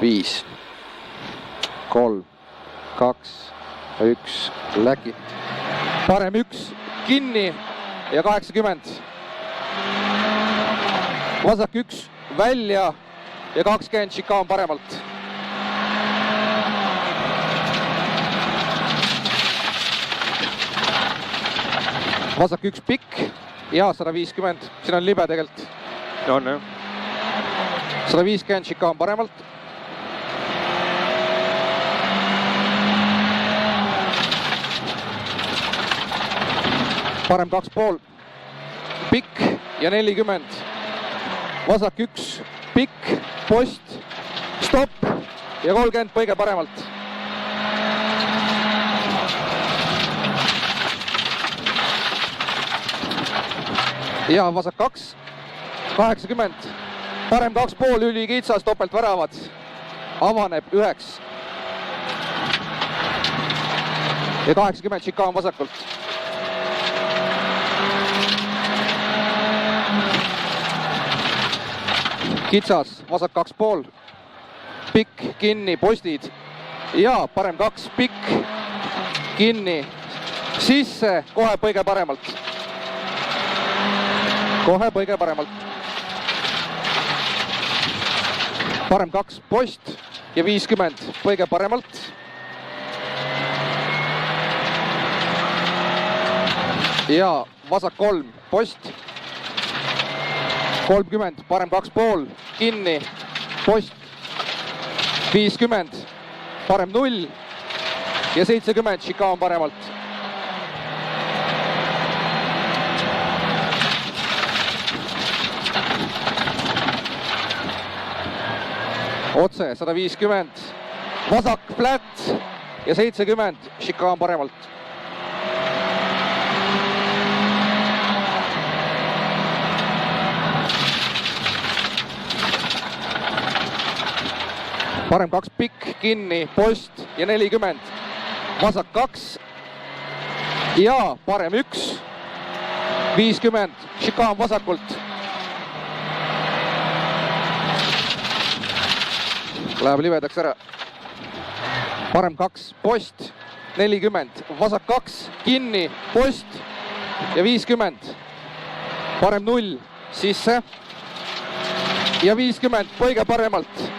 5, 3, 2, 1, läki. Parem 1, kinni ja 80. Vasak 1, välja ja 20 šikaan paremalt. Vasak 1 pikk ja 150. Siin on libe tegelikult. On jah. 150 šikaan paremalt. Parem 2,5. Pikk ja 40. Vasak 1, pikk, post, stopp ja 30 põige paremalt. Ja vasak 2, 80. Parem 2,5 üli kitsas, topelt väravad. Avaneb 9. Ja 80 šikaan vasakult. Kitsas, vasak 2,5. Pikk, kinni, postid. Ja parem 2, pikk, kinni, sisse, kohe põige paremalt. Kohe põige paremalt. Parem 2, post ja 50, põige paremalt. Ja vasak 3, post. 30, parem 2,5, kinni, post. 50, parem 0 ja 70 šikaan paremalt. Otse 150, vasak flat ja 70 šikaan paremalt. Parem 2 pikk, kinni, post ja 40. Vasak 2 ja parem 1, 50, šikaan vasakult. Läheb libedaks ära. Parem 2, post, 40, vasak 2, kinni, post ja 50. Parem 0, sisse ja 50, põige paremalt.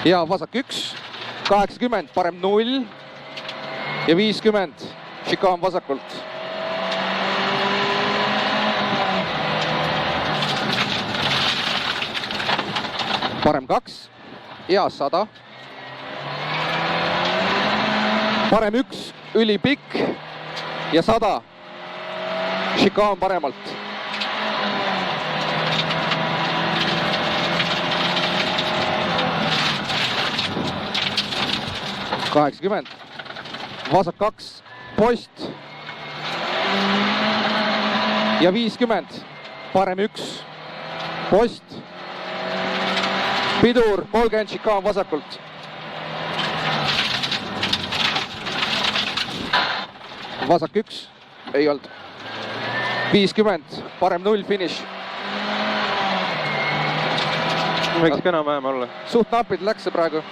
Ja vasak 1, 80, parem 0 ja 50, šikaan vasakult. Parem 2 ja 100. Parem 1, üli pikk ja 100, šikaan paremalt. $80, vasak 2, post ja 50, parem 1, post, pidur, 30 šikaan vasakult. Vasak 1, ei olnud. 50, parem 0 finiš. Võiks ka enam-vähem olla. Suht napid läks see praegu.